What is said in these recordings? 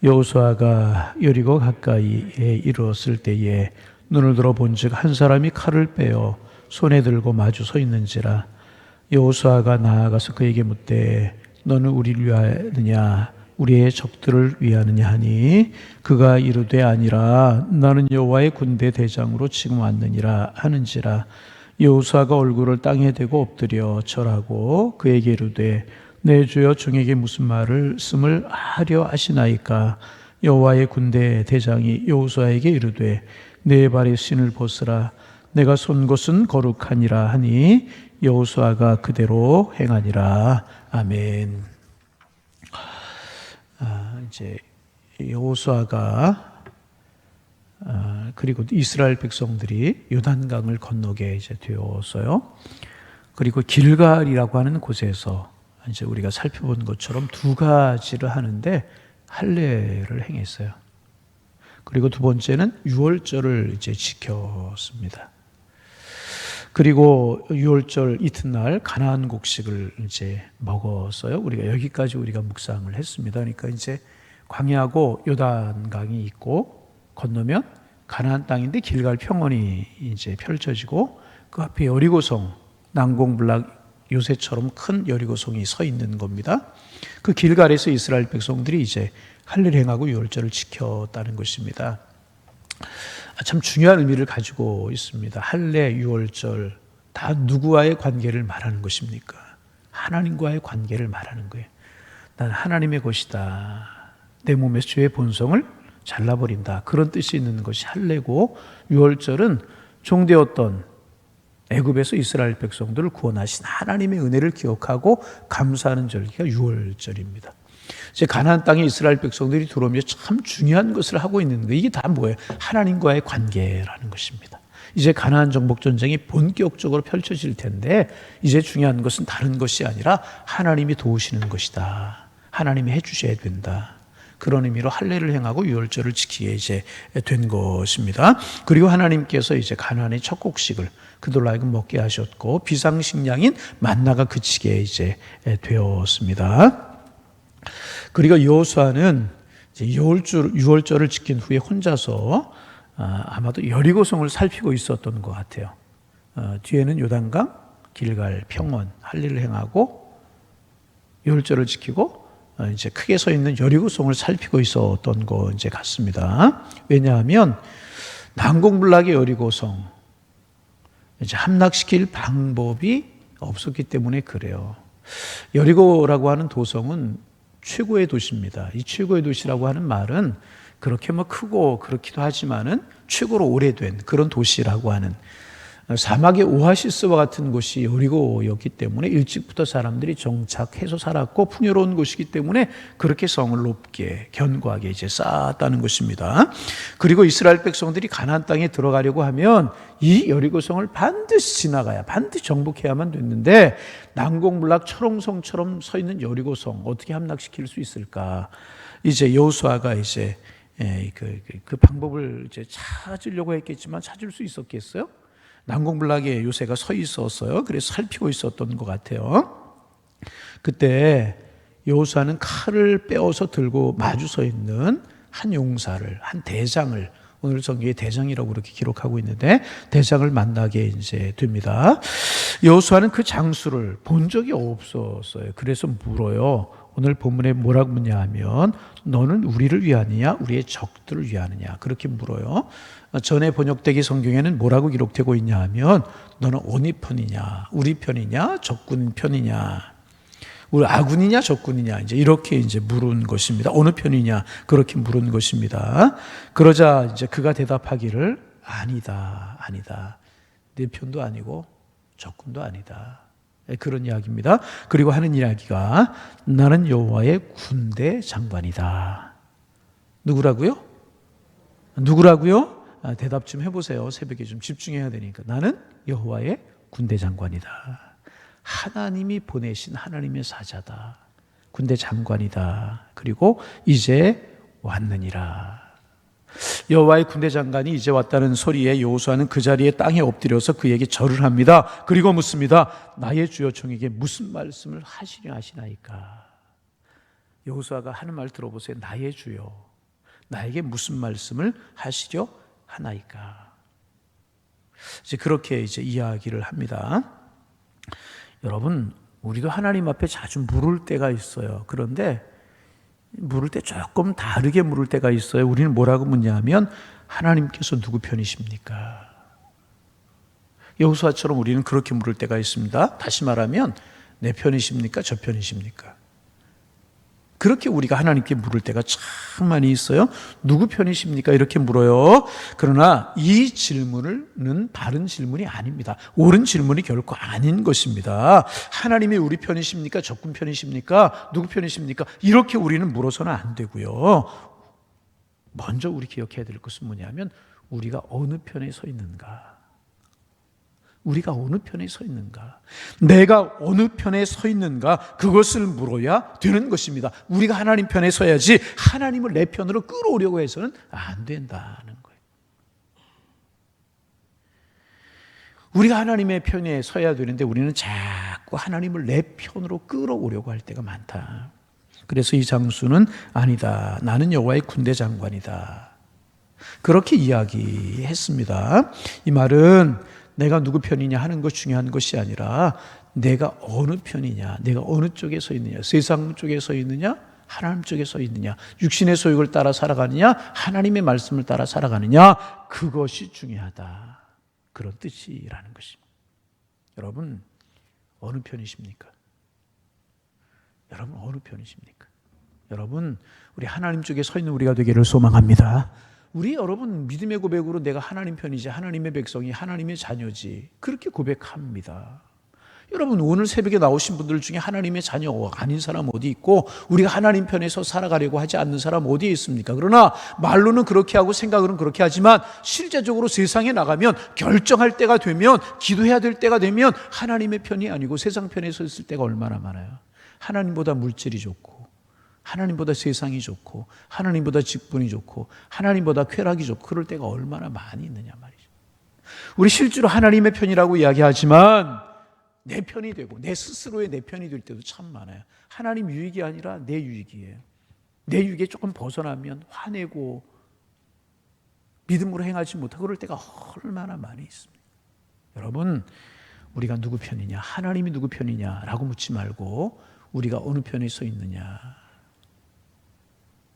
여호수아가 여리고 가까이에 이르렀을 때에 눈을 들어 본즉 한 사람이 칼을 빼어 손에 들고 마주 서 있는지라. 여호수아가 나아가서 그에게 묻되 너는 우리를 위하느냐 우리의 적들을 위하느냐 하니 그가 이르되 아니라 나는 여호와의 군대 대장으로 지금 왔느니라 하는지라. 여호수아가 얼굴을 땅에 대고 엎드려 절하고 그에게 이르되 내 주여 종에게 무슨 말을 씀을 하려 하시나이까. 여호와의 군대 대장이 여호수아에게 이르되 내 발의 신을 벗으라. 내가 선 곳은 거룩하니라 하니 여호수아가 그대로 행하니라. 아멘. 이제 여호수아가 그리고 이스라엘 백성들이 요단강을 건너게 이제 되었어요. 그리고 길갈이라고 하는 곳에서 이제 우리가 살펴본 것처럼 두 가지를 하는데 할례를 행했어요. 그리고 두 번째는 유월절을 이제 지켰습니다. 그리고 유월절 이튿날 가나안 곡식을 이제 먹었어요. 우리가 여기까지 우리가 묵상을 했습니다. 그러니까 이제 광야하고 요단강이 있고 건너면 가나안 땅인데 길갈 평원이 이제 펼쳐지고 그 앞에 여리고성 난공불락 요새처럼 큰 여리고성이 서 있는 겁니다. 그 길갈에서 이스라엘 백성들이 이제 할례를 행하고 유월절을 지켰다는 것입니다. 참 중요한 의미를 가지고 있습니다. 할례, 유월절 다 누구와의 관계를 말하는 것입니까? 하나님과의 관계를 말하는 거예요. 난 하나님의 것이다. 내 몸에서 죄의 본성을 잘라버린다. 그런 뜻이 있는 것이 할례고, 유월절은 종되었던 애굽에서 이스라엘 백성들을 구원하신 하나님의 은혜를 기억하고 감사하는 절기가 유월절입니다. 이제 가나안 땅에 이스라엘 백성들이 들어오면서 참 중요한 것을 하고 있는 거, 이게 다 뭐예요? 하나님과의 관계라는 것입니다. 이제 가나안 정복 전쟁이 본격적으로 펼쳐질 텐데 이제 중요한 것은 다른 것이 아니라 하나님이 도우시는 것이다. 하나님이 해주셔야 된다. 그런 의미로 할례를 행하고 유월절을 지키게 이제 된 것입니다. 그리고 하나님께서 이제 가나안의 첫 곡식을 그들로 하여금 먹게 하셨고 비상식량인 만나가 그치게 이제 되었습니다. 그리고 여호수아는 유월절을 지킨 후에 혼자서 아마도 여리고성을 살피고 있었던 것 같아요. 뒤에는 요단강, 길갈, 평원 할례를 행하고 유월절을 지키고 이제 크게 서 있는 여리고성을 살피고 있었던 것 이제 같습니다. 왜냐하면 난공불락의 여리고성 이제 함락시킬 방법이 없었기 때문에 그래요. 여리고라고 하는 도성은 최고의 도시입니다. 이 최고의 도시라고 하는 말은 그렇게 뭐 크고 그렇기도 하지만은 최고로 오래된 그런 도시라고 하는 사막의 오아시스와 같은 곳이 여리고였기 때문에 일찍부터 사람들이 정착해서 살았고 풍요로운 곳이기 때문에 그렇게 성을 높게 견고하게 이제 쌓았다는 것입니다. 그리고 이스라엘 백성들이 가나안 땅에 들어가려고 하면 이 여리고성을 반드시 지나가야 반드시 정복해야만 됐는데 난공불락 철옹성처럼 서 있는 여리고성 어떻게 함락시킬 수 있을까? 이제 여호수아가 이제 그 방법을 이제 찾으려고 했겠지만 찾을 수 있었겠어요? 난공불락에 요새가 서 있었어요. 그래서 살피고 있었던 것 같아요. 그때 여호수아는 칼을 빼어서 들고 마주 서 있는 한 용사를, 한 대장을, 오늘 성경에 대장이라고 그렇게 기록하고 있는데 대장을 만나게 이제 됩니다. 여호수아는 그 장수를 본 적이 없었어요. 그래서 물어요. 오늘 본문에 뭐라고 묻냐 하면 너는 우리를 위하느냐 우리의 적들을 위하느냐 그렇게 물어요. 전에 번역되기 성경에는 뭐라고 기록되고 있냐 하면 너는 어느 편이냐 우리 편이냐 적군 편이냐 우리 아군이냐 적군이냐 이제 이렇게 이제 물은 것입니다. 어느 편이냐 그렇게 물은 것입니다. 그러자 이제 그가 대답하기를 아니다 내 편도 아니고 적군도 아니다. 그런 이야기입니다. 그리고 하는 이야기가 나는 여호와의 군대 장관이다. 누구라고요? 대답 좀 해보세요. 새벽에 좀 집중해야 되니까. 나는 여호와의 군대 장관이다. 하나님이 보내신 하나님의 사자다. 군대 장관이다. 그리고 이제 왔느니라. 여호와의 군대 장관이 이제 왔다는 소리에 여호수아는 그 자리에 땅에 엎드려서 그에게 절을 합니다. 그리고 묻습니다. 나의 주여 종에게 무슨 말씀을 하시려 하시나이까? 여호수아가 하는 말 들어보세요. 나의 주여. 나에게 무슨 말씀을 하시려 하나이까. 이제 그렇게 이제 이야기를 합니다. 여러분, 우리도 하나님 앞에 자주 물을 때가 있어요. 그런데 물을 때 조금 다르게 물을 때가 있어요. 우리는 뭐라고 묻냐면 하나님께서 누구 편이십니까? 여호수아처럼 우리는 그렇게 물을 때가 있습니다. 다시 말하면 내 편이십니까? 저 편이십니까? 그렇게 우리가 하나님께 물을 때가 참 많이 있어요. 누구 편이십니까? 이렇게 물어요. 그러나 이 질문은 바른 질문이 아닙니다. 옳은 질문이 결코 아닌 것입니다. 하나님이 우리 편이십니까? 적군 편이십니까? 누구 편이십니까? 이렇게 우리는 물어서는 안 되고요. 먼저 우리 기억해야 될 것은 뭐냐면 우리가 어느 편에 서 있는가? 우리가 어느 편에 서 있는가? 내가 어느 편에 서 있는가? 그것을 물어야 되는 것입니다. 우리가 하나님 편에 서야지 하나님을 내 편으로 끌어오려고 해서는 안 된다는 거예요. 우리가 하나님의 편에 서야 되는데 우리는 자꾸 하나님을 내 편으로 끌어오려고 할 때가 많다. 그래서 이 장수는 아니다. 나는 여호와의 군대 장관이다. 그렇게 이야기했습니다. 이 말은 내가 누구 편이냐 하는 것 중요한 것이 아니라 내가 어느 편이냐, 내가 어느 쪽에 서 있느냐, 세상 쪽에 서 있느냐, 하나님 쪽에 서 있느냐, 육신의 소욕을 따라 살아가느냐, 하나님의 말씀을 따라 살아가느냐, 그것이 중요하다. 그런 뜻이라는 것입니다. 여러분, 어느 편이십니까? 여러분, 어느 편이십니까? 여러분, 우리 하나님 쪽에 서 있는 우리가 되기를 소망합니다. 우리 여러분 믿음의 고백으로 내가 하나님 편이지, 하나님의 백성이, 하나님의 자녀지, 그렇게 고백합니다. 여러분, 오늘 새벽에 나오신 분들 중에 하나님의 자녀 아닌 사람 어디 있고 우리가 하나님 편에서 살아가려고 하지 않는 사람 어디에 있습니까? 그러나 말로는 그렇게 하고 생각으로는 그렇게 하지만 실제적으로 세상에 나가면 결정할 때가 되면, 기도해야 될 때가 되면 하나님의 편이 아니고 세상 편에 서 있을 때가 얼마나 많아요. 하나님보다 물질이 좋고, 하나님보다 세상이 좋고, 하나님보다 직분이 좋고, 하나님보다 쾌락이 좋고, 그럴 때가 얼마나 많이 있느냐 말이죠. 우리 실제로 하나님의 편이라고 이야기하지만 내 편이 되고 내 스스로의 내 편이 될 때도 참 많아요. 하나님 유익이 아니라 내 유익이에요. 내 유익에 조금 벗어나면 화내고 믿음으로 행하지 못하고 그럴 때가 얼마나 많이 있습니다. 여러분, 우리가 누구 편이냐, 하나님이 누구 편이냐라고 묻지 말고 우리가 어느 편에 서 있느냐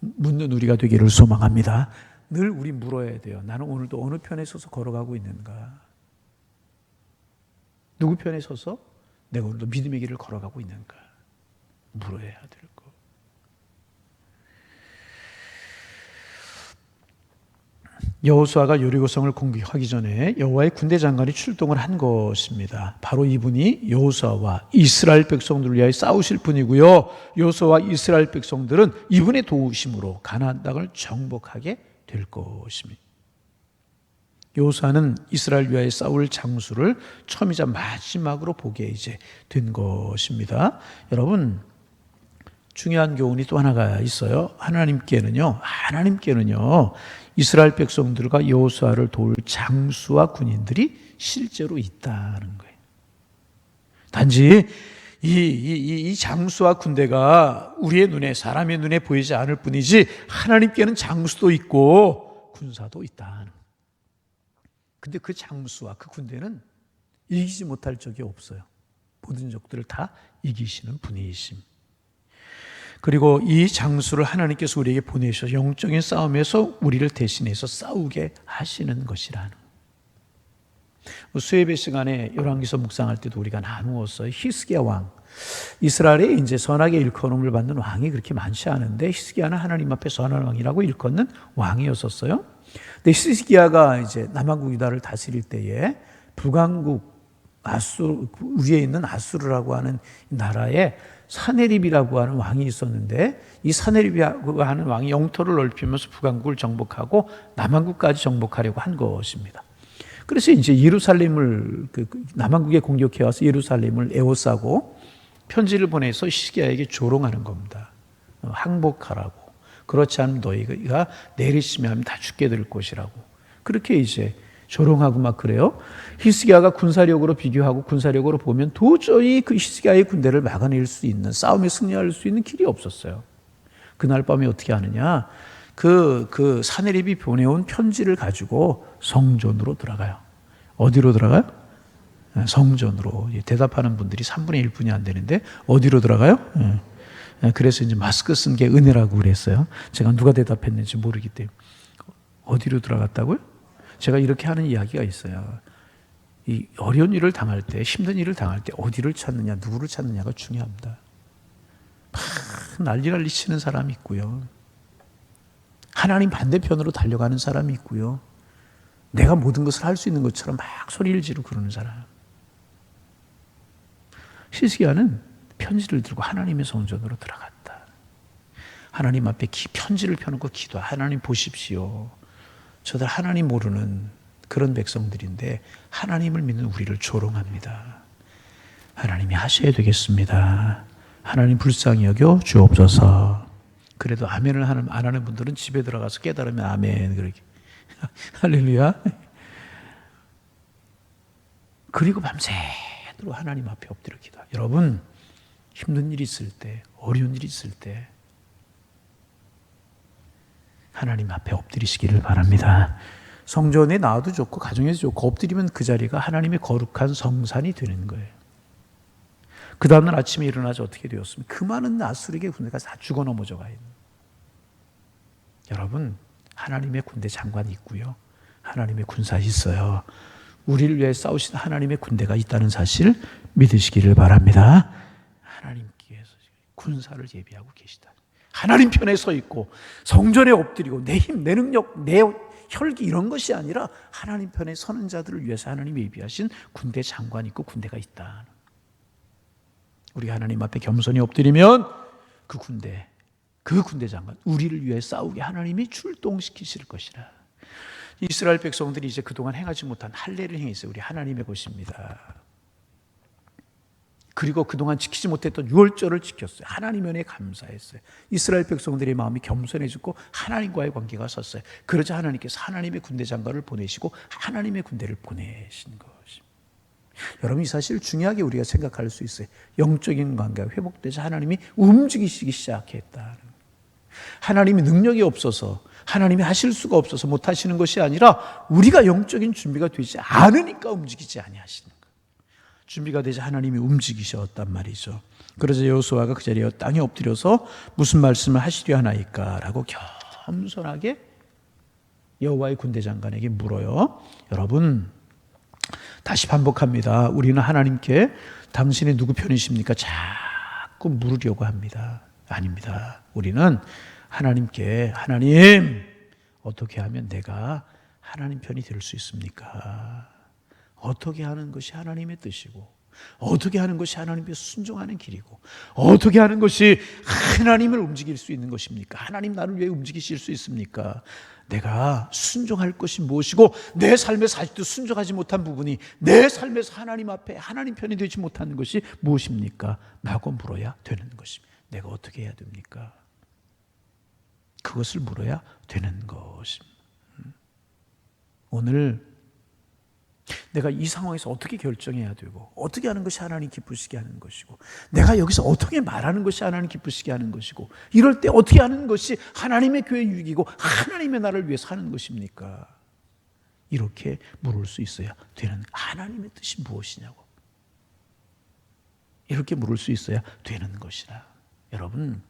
묻는 우리가 되기를 소망합니다. 늘 우리 물어야 돼요. 나는 오늘도 어느 편에 서서 걸어가고 있는가? 누구 편에 서서 내가 오늘도 믿음의 길을 걸어가고 있는가? 물어야 될 거. 여호수아가 여리고성을 공격하기 전에 여호와의 군대 장관이 출동을 한 것입니다. 바로 이분이 여호수아와 이스라엘 백성들을 위하여 싸우실 분이고요. 여호수아와 이스라엘 백성들은 이분의 도우심으로 가나안 땅을 정복하게 될 것입니다. 여호수아는 이스라엘 위하여 싸울 장수를 처음이자 마지막으로 보게 이제 된 것입니다. 여러분, 중요한 교훈이 또 하나가 있어요. 하나님께는요 이스라엘 백성들과 여호수아를 도울 장수와 군인들이 실제로 있다는 거예요. 단지 이 장수와 군대가 우리의 눈에, 사람의 눈에 보이지 않을 뿐이지 하나님께는 장수도 있고 군사도 있다는 거예요. 근데 그 장수와 그 군대는 이기지 못할 적이 없어요. 모든 적들을 다 이기시는 분이심. 그리고 이 장수를 하나님께서 우리에게 보내셔서 영적인 싸움에서 우리를 대신해서 싸우게 하시는 것이라는. 수요예배 시간에 열왕기서 묵상할 때도 우리가 나누었어요. 히스기야 왕, 이스라엘에 이제 선하게 일컬음을 받는 왕이 그렇게 많지 않은데 히스기야는 하나님 앞에 선한 왕이라고 일컫는 왕이었었어요. 근데 히스기야가 이제 남한국 유다를 다스릴 때에 북왕국 아수르 위에 있는 아수르라고 하는 나라에 사네립이라고 하는 왕이 있었는데 이 사네립이라고 하는 왕이 영토를 넓히면서 북왕국을 정복하고 남한국까지 정복하려고 한 것입니다. 그래서 이제 예루살렘을 남한국에 공격해 와서 예루살렘을 에워싸고 편지를 보내서 히스기야에게 조롱하는 겁니다. 항복하라고. 그렇지 않으면 너희가 내리시면 하면 다 죽게 될 것이라고. 그렇게 이제 조롱하고 막 그래요. 히스기야가 군사력으로 비교하고 군사력으로 보면 도저히 그 히스기야의 군대를 막아낼 수 있는, 싸움에 승리할 수 있는 길이 없었어요. 그날 밤에 어떻게 하느냐? 그 사내립이 보내온 편지를 가지고 성전으로 들어가요. 어디로 들어가요? 성전으로. 대답하는 분들이 3분의 1분이 안 되는데 어디로 들어가요? 그래서 이제 마스크 쓴 게 은혜라고 그랬어요. 제가 누가 대답했는지 모르기 때문에. 어디로 들어갔다고요? 제가 이렇게 하는 이야기가 있어요. 이 어려운 일을 당할 때, 힘든 일을 당할 때 어디를 찾느냐, 누구를 찾느냐가 중요합니다. 막 난리 치는 사람이 있고요. 하나님 반대편으로 달려가는 사람이 있고요. 내가 모든 것을 할 수 있는 것처럼 막 소리를 지르고 그러는 사람. 히스기야는 편지를 들고 하나님의 성전으로 들어갔다. 하나님 앞에 편지를 펴놓고 기도. 하나님 보십시오. 저들 하나님 모르는 그런 백성들인데 하나님을 믿는 우리를 조롱합니다. 하나님이 하셔야 되겠습니다. 하나님 불쌍히 여겨 주옵소서. 그래도 아멘을 안 하는 분들은 집에 들어가서 깨달으면 아멘 그렇게. 할렐루야. 그리고 밤새도록 하나님 앞에 엎드려 기도. 여러분 힘든 일이 있을 때, 어려운 일이 있을 때 하나님 앞에 엎드리시기를 바랍니다. 성전에 나와도 좋고 가정에서 좋고 엎드리면 그 자리가 하나님의 거룩한 성산이 되는 거예요. 그 다음날 아침에 일어나서 어떻게 되었습니까? 그 많은 나술에게 군대가 다 죽어 넘어져 가 있는. 여러분 하나님의 군대 장관이 있고요. 하나님의 군사 있어요. 우리를 위해 싸우시는 하나님의 군대가 있다는 사실 믿으시기를 바랍니다. 하나님께서 군사를 예비하고 계시다. 하나님 편에 서 있고 성전에 엎드리고 내 힘, 내 능력, 내 혈기 이런 것이 아니라 하나님 편에 서는 자들을 위해서 하나님이 예비하신 군대 장관이 있고 군대가 있다. 우리 하나님 앞에 겸손히 엎드리면 그 군대 장관, 우리를 위해 싸우게 하나님이 출동시키실 것이라. 이스라엘 백성들이 이제 그동안 행하지 못한 할례를 행했어요. 우리 하나님의 것입니다. 그리고 그동안 지키지 못했던 유월절을 지켰어요. 하나님 은혜에 감사했어요. 이스라엘 백성들의 마음이 겸손해지고 하나님과의 관계가 섰어요. 그러자 하나님께서 하나님의 군대 장관을 보내시고 하나님의 군대를 보내신 것입니다. 여러분 이 사실 중요하게 우리가 생각할 수 있어요. 영적인 관계가 회복되자 하나님이 움직이시기 시작했다. 하나님이 능력이 없어서 하나님이 하실 수가 없어서 못하시는 것이 아니라 우리가 영적인 준비가 되지 않으니까 움직이지 아니하시는 거예요. 준비가 되자 하나님이 움직이셨단 말이죠. 그래서 여호수아가 그 자리에 땅에 엎드려서 무슨 말씀을 하시려 하나이까 라고 겸손하게 여호와의 군대 장관에게 물어요. 여러분 다시 반복합니다. 우리는 하나님께 당신이 누구 편이십니까? 자꾸 물으려고 합니다. 아닙니다. 우리는 하나님께 하나님 어떻게 하면 내가 하나님 편이 될 수 있습니까? 어떻게 하는 것이 하나님의 뜻이고 어떻게 하는 것이 하나님께 순종하는 길이고 어떻게 하는 것이 하나님을 움직일 수 있는 것입니까? 하나님 나를 왜 움직이실 수 있습니까? 내가 순종할 것이 무엇이고 내 삶에서 아직도 순종하지 못한 부분이 내 삶에서 하나님 앞에 하나님 편이 되지 못하는 것이 무엇입니까? 라고 물어야 되는 것입니다. 내가 어떻게 해야 됩니까? 그것을 물어야 되는 것입니다. 오늘 내가 이 상황에서 어떻게 결정해야 되고 어떻게 하는 것이 하나님 기쁘시게 하는 것이고 내가 여기서 어떻게 말하는 것이 하나님 기쁘시게 하는 것이고 이럴 때 어떻게 하는 것이 하나님의 교회 유익이고 하나님의 나라를 위해서 하는 것입니까? 이렇게 물을 수 있어야 되는 하나님의 뜻이 무엇이냐고 이렇게 물을 수 있어야 되는 것이라. 여러분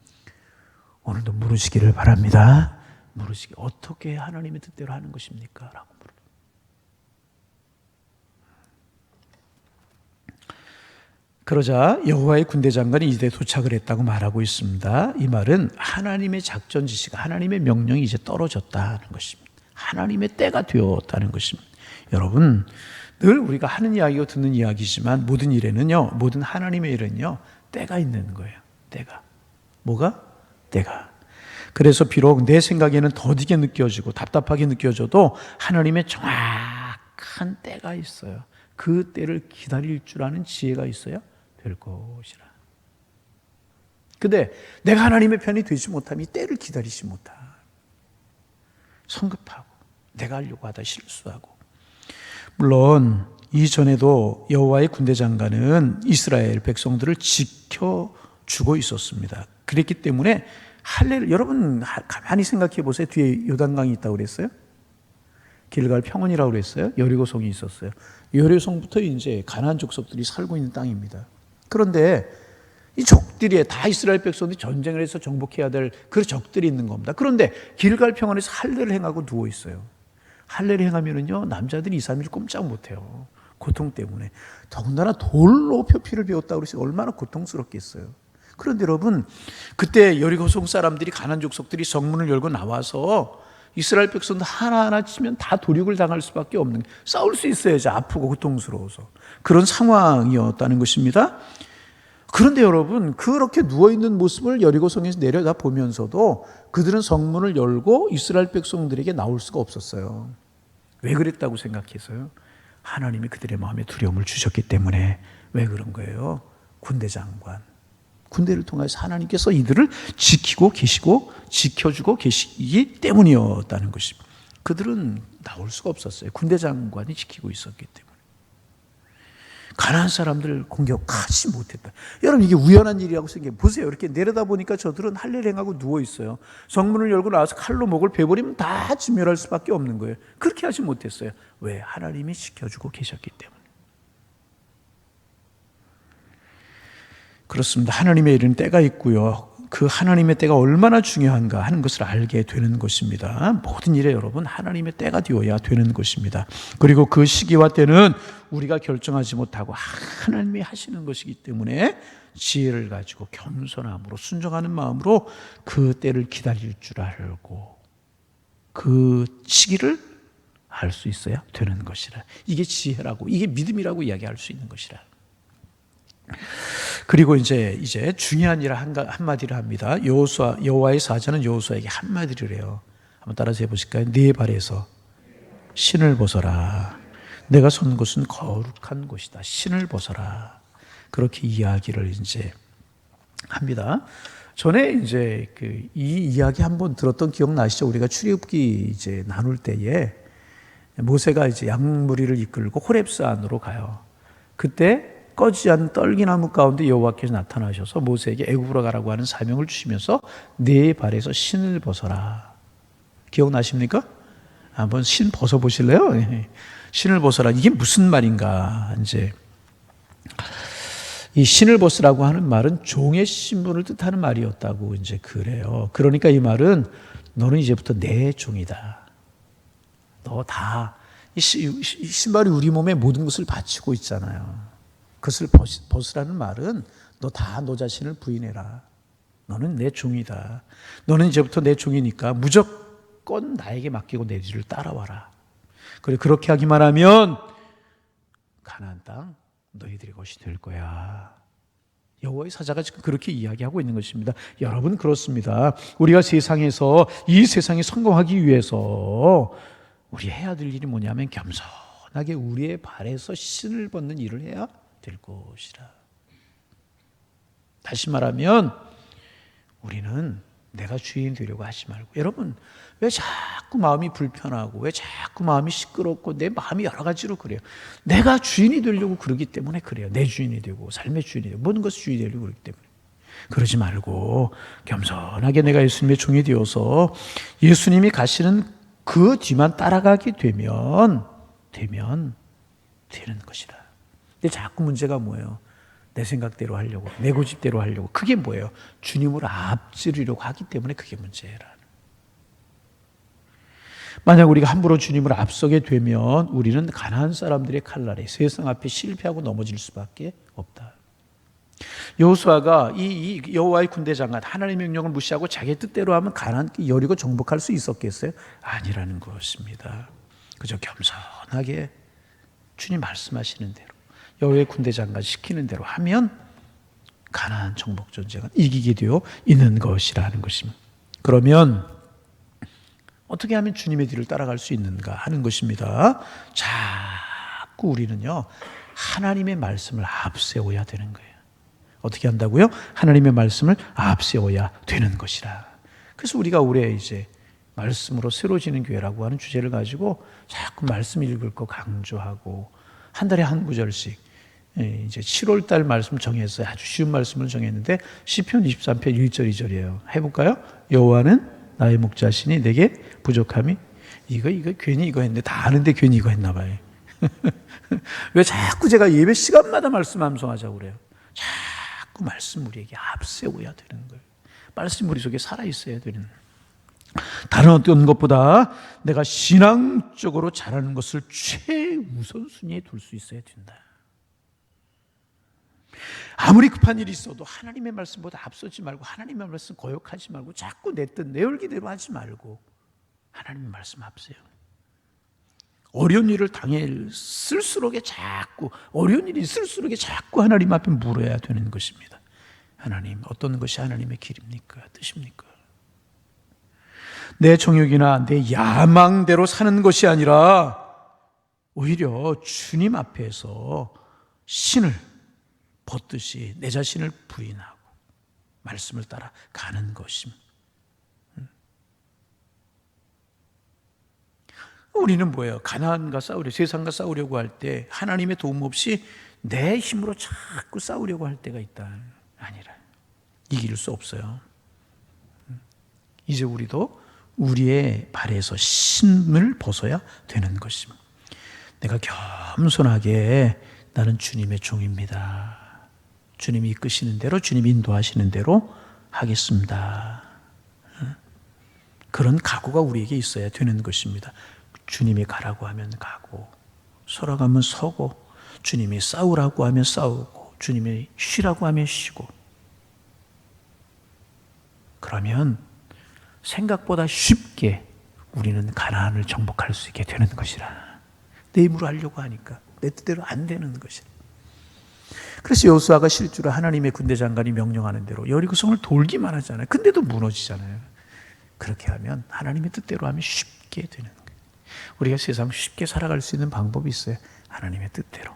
오늘도 물으시기를 바랍니다. 물으시기 어떻게 하나님의 뜻대로 하는 것입니까? 라고 물어요. 그러자 여호와의 군대 장관이 이제 도착을 했다고 말하고 있습니다. 이 말은 하나님의 작전 지시가 하나님의 명령이 이제 떨어졌다는 것입니다. 하나님의 때가 되었다는 것입니다. 여러분 늘 우리가 하는 이야기고 듣는 이야기지만 모든 일에는요, 모든 하나님의 일은요 때가 있는 거예요. 때가 뭐가? 때가. 그래서 비록 내 생각에는 더디게 느껴지고 답답하게 느껴져도 하나님의 정확한 때가 있어요. 그 때를 기다릴 줄 아는 지혜가 있어야 될 것이라. 근데 내가 하나님의 편이 되지 못하면 이 때를 기다리지 못하. 성급하고 내가 하려고 하다 실수하고. 물론 이전에도 여호와의 군대 장관은 이스라엘 백성들을 지켜주고 있었습니다. 그랬기 때문에 여러분 가만히 생각해 보세요. 뒤에 요단강이 있다고 그랬어요? 길갈 평원이라고 그랬어요? 여리고성이 있었어요. 여리고성부터 이제 가나안 족속들이 살고 있는 땅입니다. 그런데 이 적들이 다 이스라엘 백성들이 전쟁을 해서 정복해야 될 그 적들이 있는 겁니다. 그런데 길갈 평원에서 할례를 행하고 누워 있어요. 할례를 행하면은요, 남자들이 2, 3일 꼼짝 못 해요. 고통 때문에. 더군다나 돌로 표피를 배웠다고 그래서 얼마나 고통스럽겠어요. 그런데 여러분, 그때 여리고성 사람들이 가나안 족속들이 성문을 열고 나와서 이스라엘 백성들 하나하나 치면 다 도륙을 당할 수밖에 없는, 싸울 수 있어야지, 아프고 고통스러워서. 그런 상황이었다는 것입니다. 그런데 여러분, 그렇게 누워있는 모습을 여리고성에서 내려다 보면서도 그들은 성문을 열고 이스라엘 백성들에게 나올 수가 없었어요. 왜 그랬다고 생각해서요? 하나님이 그들의 마음에 두려움을 주셨기 때문에. 왜 그런 거예요? 군대 장관, 군대를 통해서 하나님께서 이들을 지키고 계시고 지켜주고 계시기 때문이었다는 것입니다. 그들은 나올 수가 없었어요. 군대 장관이 지키고 있었기 때문에. 가나안 사람들을 공격하지 못했다. 여러분, 이게 우연한 일이라고 생각해 보세요. 이렇게 내려다 보니까 저들은 할례를 행하고 누워 있어요. 성문을 열고 나와서 칼로 목을 베버리면 다 진멸할 수밖에 없는 거예요. 그렇게 하지 못했어요. 왜? 하나님이 지켜주고 계셨기 때문에. 그렇습니다. 하나님의 일은 때가 있고요. 그 하나님의 때가 얼마나 중요한가 하는 것을 알게 되는 것입니다. 모든 일에 여러분, 하나님의 때가 되어야 되는 것입니다. 그리고 그 시기와 때는 우리가 결정하지 못하고 하나님이 하시는 것이기 때문에 지혜를 가지고 겸손함으로 순종하는 마음으로 그 때를 기다릴 줄 알고 그 시기를 알 수 있어야 되는 것이라. 이게 지혜라고, 이게 믿음이라고 이야기할 수 있는 것이라. 그리고 이제 중요한 일을 한마디를 합니다. 여호와의 사자는 여호수아에게 한마디를 해요. 한번 따라서 해보실까요? 네 발에서 신을 벗어라. 내가 선 곳은 거룩한 곳이다. 신을 벗어라. 그렇게 이야기를 이제 합니다. 전에 이제 이 이야기 한번 들었던 기억 나시죠? 우리가 출애굽기 이제 나눌 때에 모세가 이제 양무리를 이끌고 호렙산 안으로 가요. 그때 꺼지지 않는 떨기나무 가운데 여호와께서 나타나셔서 모세에게 애굽으로 가라고 하는 사명을 주시면서 네 발에서 신을 벗어라. 기억나십니까? 한번 신 벗어보실래요? 신을 벗어라. 이게 무슨 말인가? 이제 이 신을 벗으라고 하는 말은 종의 신분을 뜻하는 말이었다고 이제 그래요. 그러니까 이 말은 너는 이제부터 내 종이다. 너 다 이 신발이 우리 몸에 모든 것을 바치고 있잖아요. 그것을 벗으라는 말은 너 다 너 자신을 부인해라. 너는 내 종이다. 너는 이제부터 내 종이니까 무조건 나에게 맡기고 내 뒤를 따라와라. 그래, 그렇게 하기만 하면 가나안 땅 너희들의 것이 될 거야. 여호와의 사자가 지금 그렇게 이야기하고 있는 것입니다. 여러분, 그렇습니다. 우리가 세상에서 이 세상에 성공하기 위해서 우리 해야 될 일이 뭐냐면 겸손하게 우리의 발에서 신을 벗는 일을 해야 될 것이라. 다시 말하면 우리는 내가 주인 되려고 하지 말고, 여러분, 왜 자꾸 마음이 불편하고 왜 자꾸 마음이 시끄럽고 내 마음이 여러 가지로 그래요? 내가 주인이 되려고 그러기 때문에 그래요. 내 주인이 되고 삶의 주인이 되고 모든 것을 주인이 되려고 그러기 때문에. 그러지 말고 겸손하게 내가 예수님의 종이 되어서 예수님이 가시는 그 뒤만 따라가게 되면 되는 것이다. 근데 자꾸 문제가 뭐예요? 내 생각대로 하려고, 내 고집대로 하려고. 그게 뭐예요? 주님을 앞지르려고 하기 때문에 그게 문제라. 만약 우리가 함부로 주님을 앞서게 되면 우리는 가나안 사람들의 칼날에 세상 앞에 실패하고 넘어질 수밖에 없다. 여호수아가 이 여호와의 군대 장관 하나님의 명령을 무시하고 자기 뜻대로 하면 가나안 여리고 정복할 수 있었겠어요? 아니라는 것입니다. 그저 겸손하게 주님 말씀하시는 대로 여호와의 군대 장관 시키는 대로 하면 가나안 정복 전쟁은 이기게 되어 있는 것이라는 것입니다. 그러면 어떻게 하면 주님의 뒤를 따라갈 수 있는가 하는 것입니다. 자꾸 우리는요, 하나님의 말씀을 앞세워야 되는 거예요. 어떻게 한다고요? 하나님의 말씀을 앞세워야 되는 것이라. 그래서 우리가 올해 이제 말씀으로 새로지는 교회라고 하는 주제를 가지고 자꾸 말씀 읽을 거 강조하고 한 달에 한 구절씩 이제 7월 달 말씀 정했어요. 아주 쉬운 말씀을 정했는데 시편 23편 1절 2절이에요. 해볼까요? 여호와는 나의 목자시니 내게 부족함이 이거 괜히 이거 했는데 다 아는데 괜히 이거 했나 봐요. 왜 자꾸 제가 예배 시간마다 말씀 암송하자고 그래요. 자꾸 말씀 우리에게 앞세워야 되는 거예요. 말씀 우리 속에 살아있어야 되는 거예요. 다른 어떤 것보다 내가 신앙적으로 잘하는 것을 최우선순위에 둘 수 있어야 된다. 아무리 급한 일이 있어도 하나님의 말씀보다 앞서지 말고 하나님의 말씀 거역하지 말고 자꾸 내 뜻 내 열기대로 하지 말고 하나님의 말씀 앞세요. 어려운 일을 당했을수록에 자꾸 어려운 일이 있을수록에 자꾸 하나님 앞에 물어야 되는 것입니다. 하나님, 어떤 것이 하나님의 길입니까? 뜻입니까? 내 정욕이나 내 야망대로 사는 것이 아니라 오히려 주님 앞에서 신을 벗듯이 내 자신을 부인하고 말씀을 따라 가는 것입니다. 우리는 뭐예요? 가나안과 싸우려, 세상과 싸우려고 할 때 하나님의 도움 없이 내 힘으로 자꾸 싸우려고 할 때가 있다. 아니라 이길 수 없어요. 이제 우리도 우리의 발에서 신을 벗어야 되는 것입니다. 내가 겸손하게 나는 주님의 종입니다. 주님이 이끄시는 대로, 주님이 인도하시는 대로 하겠습니다. 그런 각오가 우리에게 있어야 되는 것입니다. 주님이 가라고 하면 가고, 서라고 서고, 주님이 싸우라고 하면 싸우고, 주님이 쉬라고 하면 쉬고. 그러면 생각보다 쉽게 우리는 가나안을 정복할 수 있게 되는 것이라. 내 힘으로 하려고 하니까 내 뜻대로 안 되는 것이라. 그래서 여호수아가 실제로 하나님의 군대 장관이 명령하는 대로 여리고성을 돌기만 하잖아요. 근데도 무너지잖아요. 그렇게 하면 하나님의 뜻대로 하면 쉽게 되는 거예요. 우리가 세상 쉽게 살아갈 수 있는 방법이 있어요. 하나님의 뜻대로,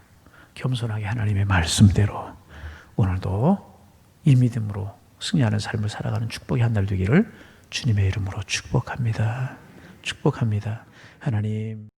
겸손하게 하나님의 말씀대로 오늘도 이 믿음으로 승리하는 삶을 살아가는 축복의 한 날 되기를 주님의 이름으로 축복합니다. 축복합니다. 하나님.